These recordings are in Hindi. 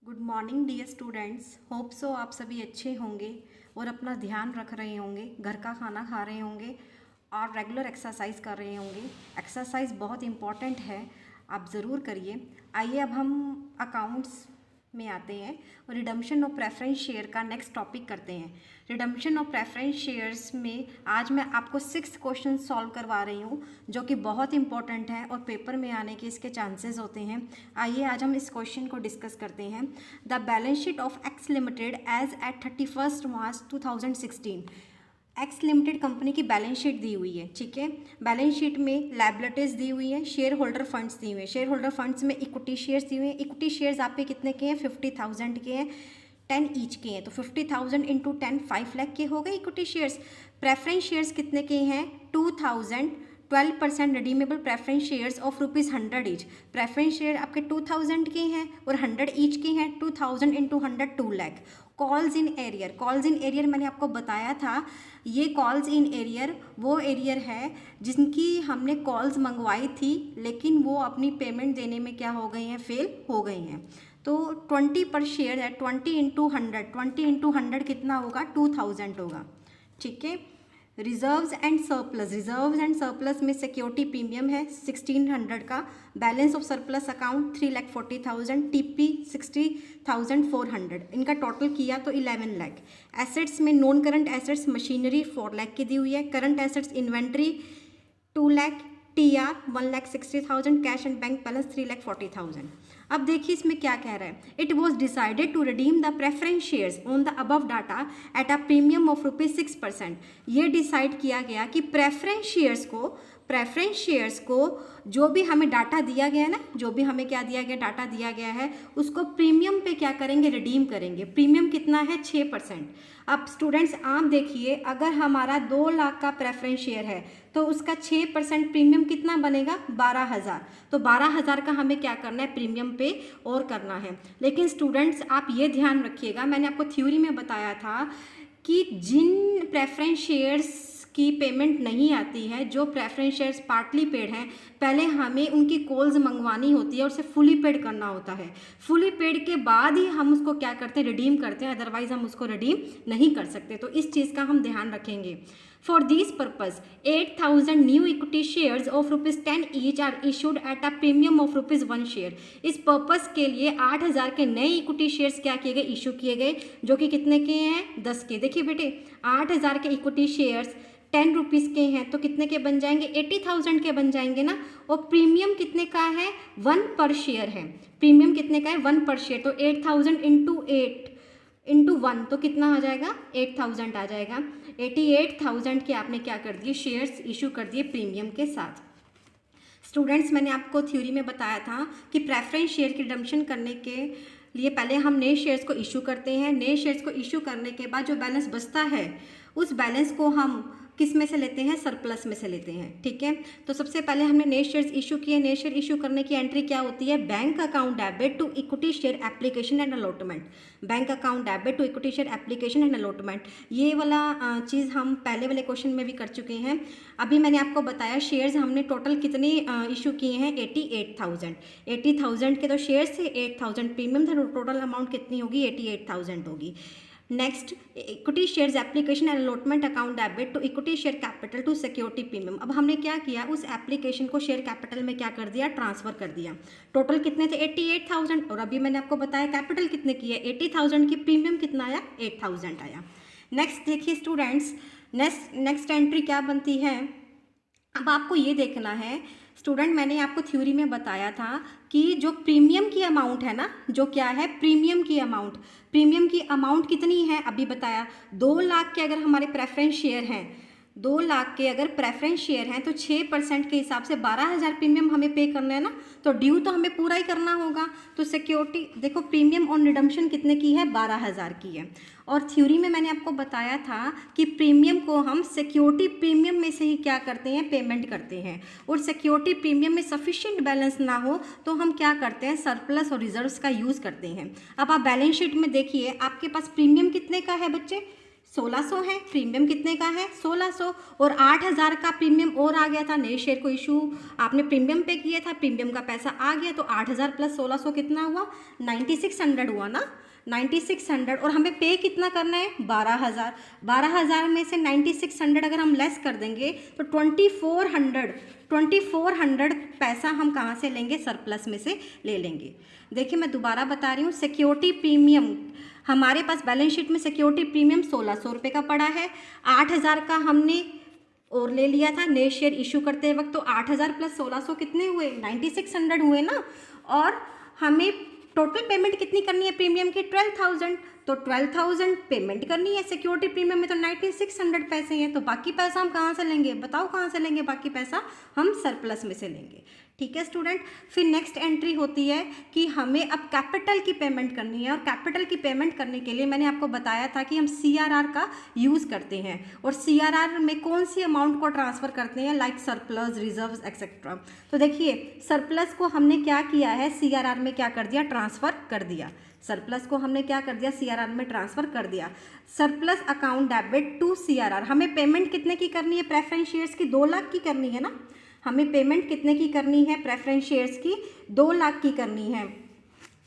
Good morning dear students. Hope so आप सभी अच्छे होंगे और अपना ध्यान रख रहे होंगे, घर का खाना खा रहे होंगे और रेगुलर एक्सरसाइज कर रहे होंगे। एक्सरसाइज बहुत इम्पॉर्टेंट है, आप ज़रूर करिए। आइए अब हम अकाउंट्स में आते हैं और रिडम्पशन ऑफ प्रेफरेंस शेयर का नेक्स्ट टॉपिक करते हैं। रिडम्पशन ऑफ प्रेफरेंस शेयर्स में आज मैं आपको 6 क्वेश्चन सॉल्व करवा रही हूँ जो कि बहुत इंपॉर्टेंट है और पेपर में आने के इसके चांसेस होते हैं। आइए आज हम इस क्वेश्चन को डिस्कस करते हैं। The balance sheet of X limited as at 31 March 2016। X limited company की बैलेंस शीट दी हुई है, ठीक है। बैलेंस शीट में लायबिलिटीज दी हुई है, शेयर होल्डर फंड्स दिए हुए हैं। शेयर होल्डर फंड्स में इक्विटी शेयर्स दिए हुए हैं। इक्विटी शेयर्स आपके कितने के हैं? 50,000 के हैं, 10 ईच के हैं। तो 50,000 इंटू 10 5 लाख के हो गए इक्विटी शेयर्स। प्रेफरेंस शेयर्स कितने के हैं? 2,000। 12% redeemable preference shares of ₹100 each. Preference share आपके 2,000 के हैं और 100 ईच के हैं। 2,000 into 100 2 lakh. Calls in arrear, calls in arrear मैंने आपको बताया था, ये कॉल्स इन एरियर वो एरियर है जिनकी हमने कॉल्स मंगवाई थी लेकिन वो अपनी पेमेंट देने में क्या हो गई हैं? फेल हो गई हैं। तो 20 पर शेयर है, 20 इंटू 100, 20 इंटू 100 कितना होगा? 2,000 होगा, ठीक है। Reserves and surplus, reserves and surplus में सिक्योरिटी प्रीमियम है 1600 का। Balance of surplus account 3,40,000, TP 60,400। इनका टोटल किया तो 11 लाख। एसेट्स में non current assets machinery 4 lakh की दी हुई है। Current assets inventory 2 lakh, TR 1,60,000, cash and bank balance 3,40,000। अब देखिए इसमें क्या कह रहा है। It was decided to redeem the preference shares on the above data at a premium of ₹6%। ये डिसाइड किया गया कि प्रेफरेंस शेयर्स को जो भी हमें डाटा दिया गया है ना, जो भी हमें क्या दिया गया, डाटा दिया गया है, उसको प्रीमियम पे क्या करेंगे? रिडीम करेंगे। प्रीमियम कितना है? 6%। अब स्टूडेंट्स आप देखिए, अगर हमारा 2 लाख का प्रेफरेंस शेयर है तो उसका 6% प्रीमियम कितना बनेगा? 12,000। तो 12,000 का हमें क्या करना है? प्रीमियम पे और करना है। लेकिन स्टूडेंट्स आप ये ध्यान रखिएगा, मैंने आपको थ्योरी में बताया था कि जिन प्रेफरेंस शेयर्स की पेमेंट नहीं आती है, जो प्रेफरेंस शेयर्स पार्टली पेड हैं, पहले हमें उनकी कॉल्स मंगवानी होती है और उसे फुली पेड करना होता है। फुली पेड के बाद ही हम उसको क्या करते हैं? रिडीम करते हैं, अदरवाइज हम उसको रिडीम नहीं कर सकते। तो इस चीज़ का हम ध्यान रखेंगे। For this purpose, 8,000 new equity shares of ₹10 each are issued at a premium of ₹1 share। इस पर्पस के लिए 8,000 के नए इक्विटी शेयर्स क्या किए गए? इशू किए गए, जो कि कितने के हैं? 10 के। देखिए बेटे, 8,000 के इक्विटी शेयर्स 10 रुपीज़ के हैं तो कितने के बन जाएंगे? 80,000 के बन जाएंगे ना। और प्रीमियम कितने का है? 1 पर शेयर है। प्रीमियम कितने का है? 1 पर शेयर। तो 8,000 इंटू 8 इंटू 1 तो कितना आ जाएगा? 8,000 आ जाएगा। 88,000 के आपने क्या कर दिए? शेयर्स इशू कर दिए प्रीमियम के साथ। स्टूडेंट्स मैंने आपको थ्योरी में बताया था कि प्रेफरेंस शेयर की रिडम्पशन करने के लिए पहले हम नए शेयर्स को इशू करते हैं। नए शेयर्स को इशू करने के बाद जो बैलेंस बचता है उस बैलेंस को हम किस में से लेते हैं? सरप्लस में से लेते हैं, ठीक है। तो सबसे पहले हमने नए शेयर्स इशू किए। नए शेयर इशू करने की एंट्री क्या होती है? Bank account debit to equity share application and allotment. Bank account debit to equity share application and allotment, ये वाला चीज़ हम पहले वाले क्वेश्चन में भी कर चुके हैं। अभी मैंने आपको बताया शेयर्स हमने टोटल कितने इशू किए हैं? 88,000। 80,000 के तो शेयर्स थे, 8,000 प्रीमियम था, टोटल अमाउंट कितनी होगी? 88,000 होगी। Next, equity shares application and allotment account debit to equity share capital to security premium. अब हमने क्या किया? उस एप्लीकेशन को शेयर कैपिटल में क्या कर दिया? ट्रांसफर कर दिया। टोटल कितने थे? 88,000। और अभी मैंने आपको बताया कैपिटल कितने की है? 80,000 की। प्रीमियम कितना आया? 8,000 आया। नेक्स्ट देखिए स्टूडेंट्स, नेक्स्ट एंट्री क्या बनती है? अब आपको ये देखना है स्टूडेंट, मैंने आपको थ्योरी में बताया था कि जो प्रीमियम की अमाउंट है ना, जो क्या है? प्रीमियम की अमाउंट कितनी है? अभी बताया 2 लाख के अगर हमारे प्रेफरेंस शेयर हैं, 2 लाख के अगर प्रेफरेंस शेयर हैं तो 6% के हिसाब से 12,000 प्रीमियम हमें पे करना है ना। तो ड्यू तो हमें पूरा ही करना होगा। तो सिक्योरिटी देखो, प्रीमियम ऑन रिडम्पशन कितने की है? 12,000 की है। और थ्योरी में मैंने आपको बताया था कि प्रीमियम को हम सिक्योरिटी प्रीमियम में से ही क्या करते हैं? पेमेंट करते हैं। और सिक्योरिटी प्रीमियम में सफिशिएंट बैलेंस ना हो तो हम क्या करते हैं? सरप्लस और रिजर्व्स का यूज़ करते हैं। अब आप बैलेंस शीट में देखिए, आपके पास प्रीमियम कितने का है बच्चे? 1600 है, प्रीमियम कितने का है 1600, और 8000 का प्रीमियम और आ गया था, नए शेयर को इशू आपने प्रीमियम पे किया था, प्रीमियम का पैसा आ गया, तो 8000 प्लस 1600 कितना हुआ 9600 हुआ ना, 9600। और हमें पे कितना करना है 12000, 12000 में से 9600 अगर हम लेस कर देंगे तो 2400 पैसा हम कहाँ से लेंगे, सरप्लस में से ले लेंगे। देखिए मैं दोबारा बता रही हूँ, सिक्योरिटी प्रीमियम हमारे पास बैलेंस शीट में सिक्योरिटी प्रीमियम 1600 रुपये का पड़ा है, 8000 का हमने और ले लिया था नए शेयर इशू करते वक्त, तो 8000 प्लस 1600 कितने हुए 9600 हुए ना। और हमें टोटल पेमेंट कितनी करनी है प्रीमियम की 12000, तो 12000 पेमेंट करनी है, सिक्योरिटी प्रीमियम में तो 9600 पैसे हैं, तो बाकी पैसा हम कहाँ से लेंगे, बताओ कहाँ से लेंगे, बाकी पैसा हम सरप्लस में से लेंगे। ठीक है स्टूडेंट। फिर नेक्स्ट एंट्री होती है कि हमें अब कैपिटल की पेमेंट करनी है, और कैपिटल की पेमेंट करने के लिए मैंने आपको बताया था कि हम CRR का यूज़ करते हैं, और CRR में कौन सी अमाउंट को ट्रांसफ़र करते हैं, लाइक सरप्लस, रिजर्व्स एक्सेट्रा। तो देखिए सरप्लस को हमने क्या किया है, CRR में क्या कर दिया, ट्रांसफ़र कर दिया। सरप्लस को हमने क्या कर दिया, CRR में ट्रांसफ़र कर दिया। Surplus account debit to CRR, हमें पेमेंट कितने की करनी है, प्रेफरेंस शेयर्स की 2 लाख की करनी है ना, हमें पेमेंट कितने की करनी है, प्रेफरेंस शेयर्स की 2 लाख की करनी है,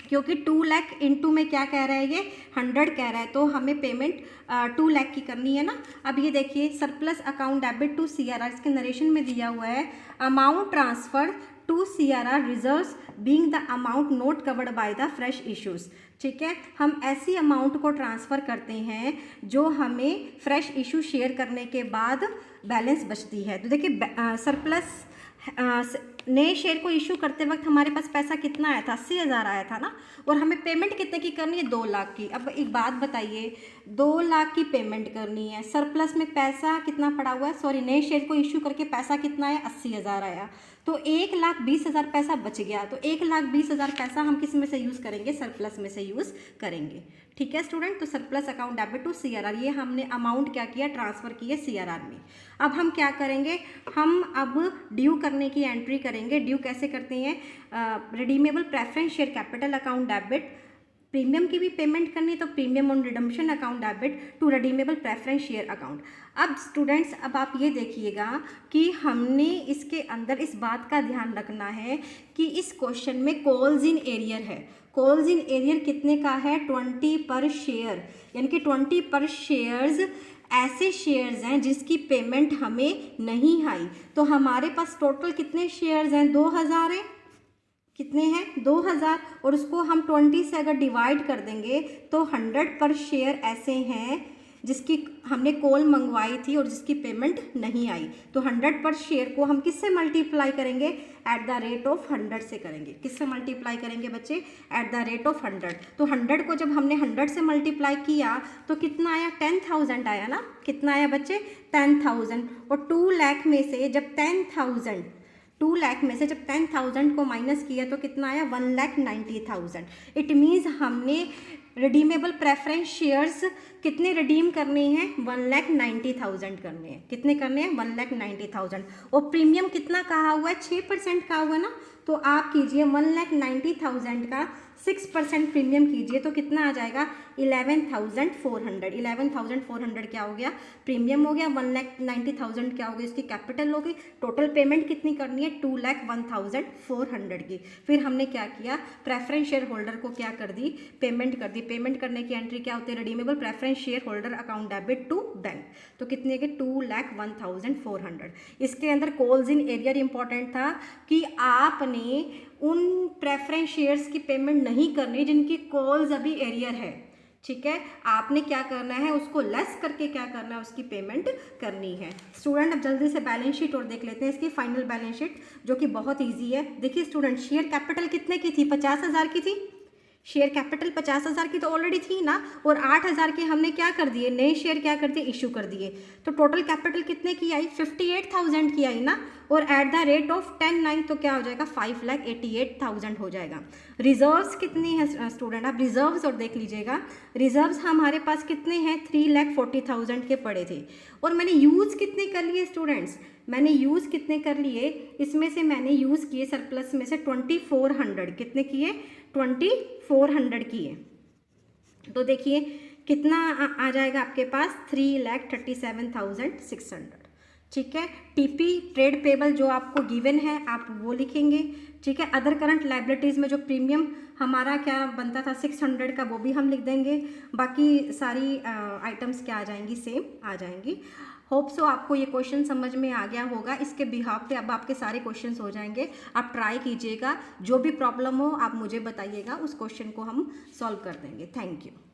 क्योंकि 2 लाख इंटू में क्या कह रहा है, ये 100 कह रहा है, तो हमें पेमेंट 2 लाख की करनी है ना। अब ये देखिए surplus account debit to CRR, इसके नरेशन में दिया हुआ है, amount transfer to CRR reserves being the amount not covered by the fresh issues. ठीक है, हम ऐसी अमाउंट को ट्रांसफ़र करते हैं जो हमें फ्रेश इशू शेयर करने के बाद बैलेंस बचती है। तो देखिए सरप्लस नए शेयर को इशू करते वक्त हमारे पास पैसा कितना आया था, 80,000 आया था ना, और हमें पेमेंट कितने की करनी है, 2 लाख की। अब एक बात बताइए, 2 लाख की पेमेंट करनी है, सरप्लस में पैसा कितना पड़ा हुआ है, सॉरी नए शेयर को इशू करके पैसा कितना आया, 80,000 आया, तो 1,20,000 पैसा बच गया। तो 1,20,000 पैसा हम किस में से यूज़ करेंगे, सरप्लस में से यूज़ करेंगे। ठीक है स्टूडेंट। तो surplus account debit to CRR, ये हमने अमाउंट क्या किया, ट्रांसफ़र किया CRR में। अब हम क्या करेंगे, हम अब ड्यू करने की एंट्री करेंगे। ड्यू कैसे करते हैं, redeemable preference share capital account debit, premium की भी पेमेंट करनी है तो premium on redemption account debit to redeemable preference share account. अब स्टूडेंट्स, अब आप ये देखिएगा कि हमने इसके अंदर इस बात का ध्यान रखना है कि इस क्वेश्चन में कॉल्स इन एरियर है। कॉल्स इन एरियर कितने का है, 20 पर शेयर, यानी कि 20 पर शेयर्स ऐसे शेयर्स हैं जिसकी पेमेंट हमें नहीं आई। तो हमारे पास टोटल कितने शेयर्स हैं, 2000 हैं, कितने हैं 2000, और उसको हम 20 से अगर डिवाइड कर देंगे तो 100 पर शेयर ऐसे हैं जिसकी हमने कॉल मंगवाई थी और जिसकी पेमेंट नहीं आई। तो 100 पर शेयर को हम किससे मल्टीप्लाई करेंगे, एट द रेट ऑफ 100 से करेंगे। किससे मल्टीप्लाई करेंगे बच्चे, एट द रेट ऑफ 100। तो 100 को जब हमने 100 से मल्टीप्लाई किया तो कितना आया, 10,000 आया ना, कितना आया बच्चे 10,000। और 2 लाख में से जब 10,000 2 लाख में से जब 10,000 को माइनस किया तो कितना आया, 1,90,000। इट मीन्स हमने रिडीमेबल प्रेफरेंस शेयर्स कितने रिडीम करने हैं, 1,90,000 करने हैं। कितने करने हैं, 1,90,000। और प्रीमियम कितना कहा हुआ है, 6% कहा हुआ है ना, तो आप कीजिए 1,90,000 का 6% प्रीमियम कीजिए तो कितना आ जाएगा, 11,400। 11,400 क्या हो गया, प्रीमियम हो गया, 1,90,000 क्या हो गया, इसकी कैपिटल हो गई। टोटल पेमेंट कितनी करनी है, 2,01,400 की। फिर हमने क्या किया, प्रेफरेंस शेयर होल्डर को क्या कर दी, पेमेंट कर दी। पेमेंट करने की एंट्री क्या होती है, redeemable preference share holder account debit to bank, तो कितने के 2,01,400। इसके अंदर कॉल्स इन एरियर इंपॉर्टेंट था कि आपने उन प्रेफरेंस शेयर्स की पेमेंट नहीं करनी जिनकी कॉल्स अभी एरियर है। ठीक है, आपने क्या करना है, उसको लेस करके क्या करना है, उसकी पेमेंट करनी है। स्टूडेंट अब जल्दी से बैलेंस शीट और देख लेते हैं, इसकी फाइनल बैलेंस शीट जो कि बहुत इजी है। देखिए स्टूडेंट, शेयर कैपिटल कितने की थी, 50,000 की थी। शेयर कैपिटल 50,000 की तो ऑलरेडी थी ना, और 8,000 के हमने क्या कर दिए, नए शेयर क्या कर दिए, इशू कर दिए। तो टोटल कैपिटल कितने की आई, 58,000 की आई ना, और एट द रेट ऑफ 10,9 तो क्या हो जाएगा, 5,88,000 हो जाएगा। रिजर्व्स कितनी है स्टूडेंट, आप रिजर्व्स और देख लीजिएगा। रिजर्व्स हमारे पास कितने हैं, 3,40,000 के पड़े थे। और मैंने यूज़ कितने कर लिए स्टूडेंट्स, मैंने यूज़ कितने कर लिए, इसमें से मैंने यूज़ किए सरप्लस में से 2400, कितने किए, 2400 किए। तो देखिए कितना आ जाएगा आपके पास 3,37,600। ठीक है। टीपी ट्रेड पेबल जो आपको गिवन है आप वो लिखेंगे। ठीक है। अदर करंट लाइबिलिटीज़ में जो प्रीमियम हमारा क्या बनता था 600 का, वो भी हम लिख देंगे। बाकी सारी आइटम्स क्या आ जाएंगी, सेम आ जाएंगी। होप सो आपको ये क्वेश्चन समझ में आ गया होगा। इसके बिहाफ पे अब आपके सारे क्वेश्चंस हो जाएंगे। आप ट्राई कीजिएगा, जो भी प्रॉब्लम हो आप मुझे बताइएगा, उस क्वेश्चन को हम सॉल्व कर देंगे। Thank you.